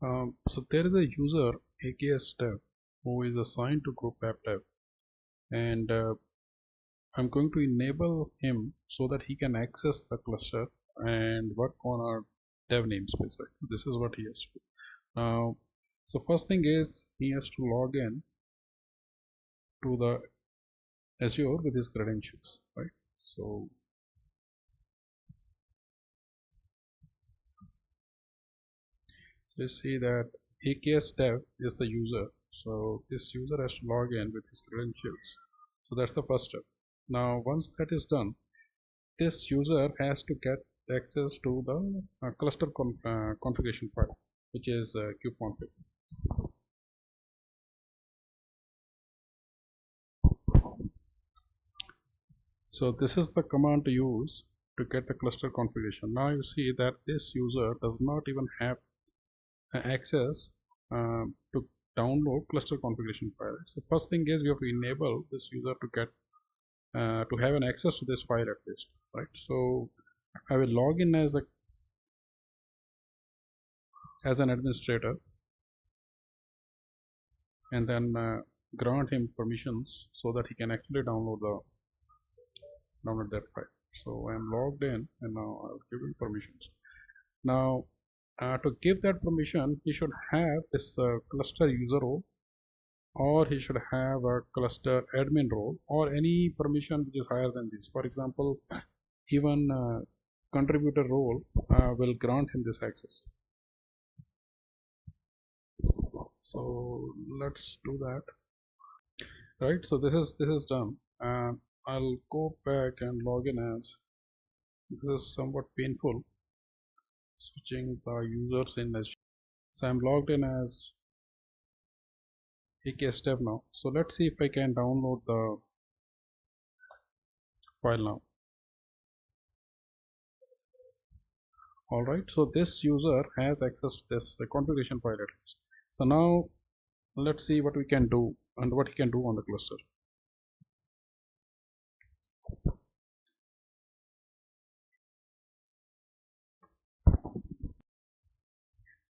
So there is a user AKS dev who is assigned to group app dev, and I'm going to enable him so that he can access the cluster and work on our dev namespace. Right? This is what he has to do. Now, so first thing is he has to log in to the Azure with his credentials, right? So let's see that AKS dev is the user. So this user has to log in with his credentials. So that's the first step. Now, once that is done, this user has to get access to the cluster configuration file, which is kubeconfig. So this is the command to use to get the cluster configuration. Now you see that this user does not even have access to download cluster configuration file. So first thing is we have to enable this user to get to have an access to this file at least, right? So I will log in as an administrator and then grant him permissions so that he can actually download that file. So I am logged in and now I'll give him permissions. Now to give that permission, he should have this cluster user role, or he should have a cluster admin role, or any permission which is higher than this. For example, even contributor role will grant him this access. So let's do that. Right, so this is done. I'll go back and log in as, this is somewhat painful switching the users in Azure. So I'm logged in as AKS dev now. So let's see if I can download the file now. Alright, so this user has access to this configuration file at least. So now let's see what we can do and what he can do on the cluster.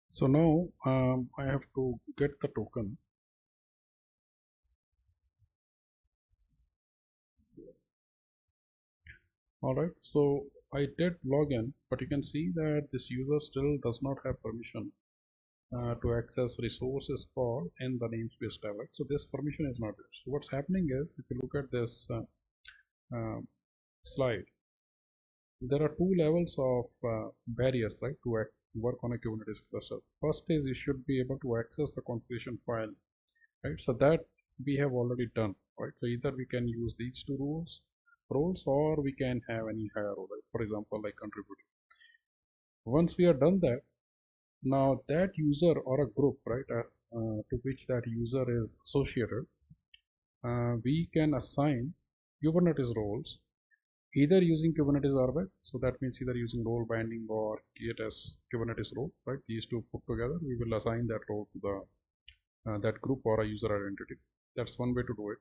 So now I have to get the token. Alright, so I did log in, but you can see that this user still does not have permission to access resources called in the namespace tab. Right? So this permission is not there. So what's happening is, if you look at this slide, there are two levels of barriers, right, to work on a Kubernetes cluster. First is you should be able to access the configuration file, right? So that we have already done, right? So either we can use these two roles, or we can have any higher role, right? For example, like contributor. Once we are done that, now that user or a group, right, to which that user is associated, we can assign Kubernetes roles either using Kubernetes Rbac, so that means either using role binding or create as Kubernetes role, right? These two put together, we will assign that role to the that group or a user identity. That's one way to do it.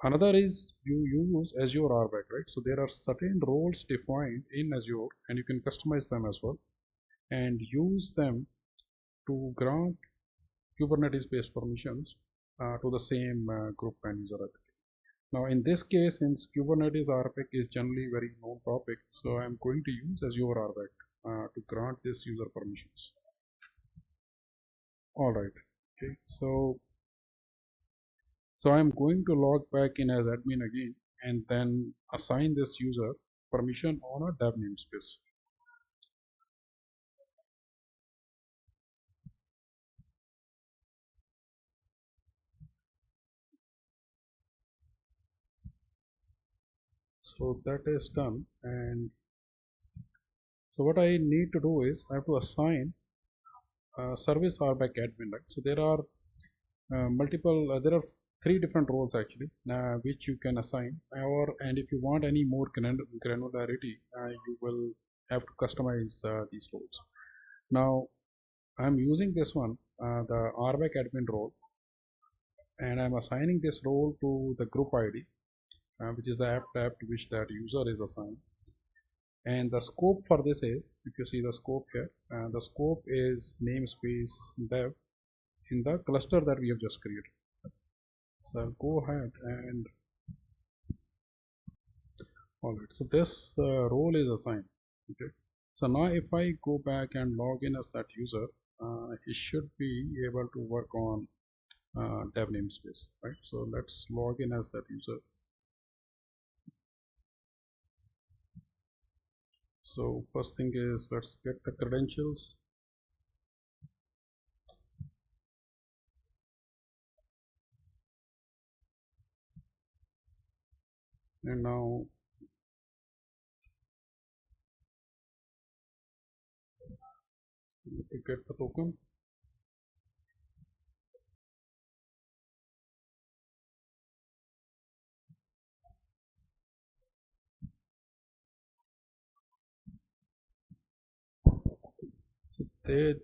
Another is you use Azure Rbac, right? So there are certain roles defined in Azure, and you can customize them as well, and use them to grant Kubernetes-based permissions to the same group and user identity. Now in this case, since Kubernetes Rbac is generally very known topic, so I'm going to use Azure Rbac to grant this user permissions. Alright, okay, so I'm going to log back in as admin again and then assign this user permission on a dev namespace. So that is done, and so what I need to do is I have to assign service Rbac admin, right? So there are there are three different roles actually which you can assign, and if you want any more granularity, you will have to customize these roles. Now I'm using this one, the Rbac admin role, and I'm assigning this role to the group ID, which is the app tab to which that user is assigned. And the scope for this is, if you see the scope here, the scope is namespace dev in the cluster that we have just created. So I'll go ahead and alright, so this role is assigned. Okay, so now if I go back and log in as that user, he should be able to work on dev namespace, right? So let's log in as that user. So first thing is, let's get the credentials. And now to get the token.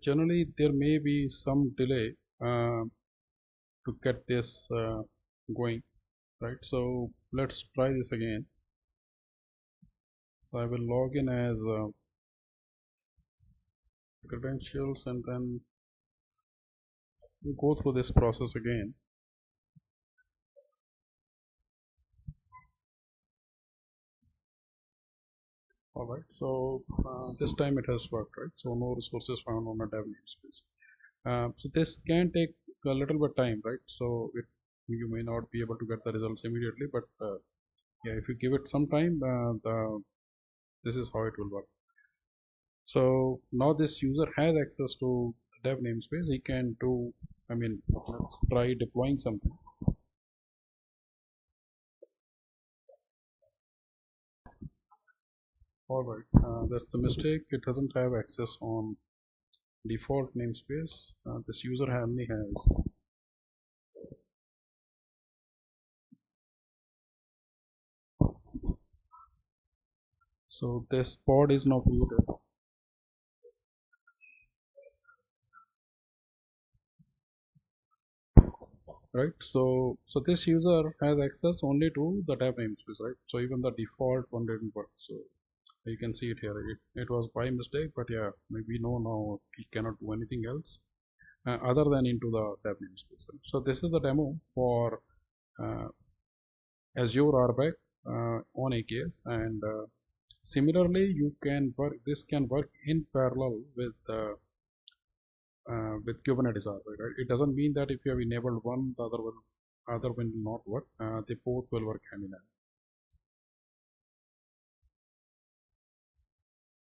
Generally there may be some delay to get this going, right? So let's try this again. So I will log in as credentials and then go through this process again. Alright, so this time it has worked, right? So no resources found on a dev namespace. So this can take a little bit time, right? So you may not be able to get the results immediately, but yeah, if you give it some time, this is how it will work. So now this user has access to the dev namespace. He can do, I mean, let's try deploying something. Alright, that's the mistake. It doesn't have access on default namespace. This user only has. So this pod is now created. Right, so this user has access only to the dev namespace, right? So even the default one didn't work. So you can see it here. It was by mistake, but yeah, we know now we cannot do anything else other than into the dev namespace. So this is the demo for Azure Rbac on AKS, and similarly you can work. This can work in parallel with Kubernetes Rbac. Right? It doesn't mean that if you have enabled one, the other will not work. They both will work hand in hand.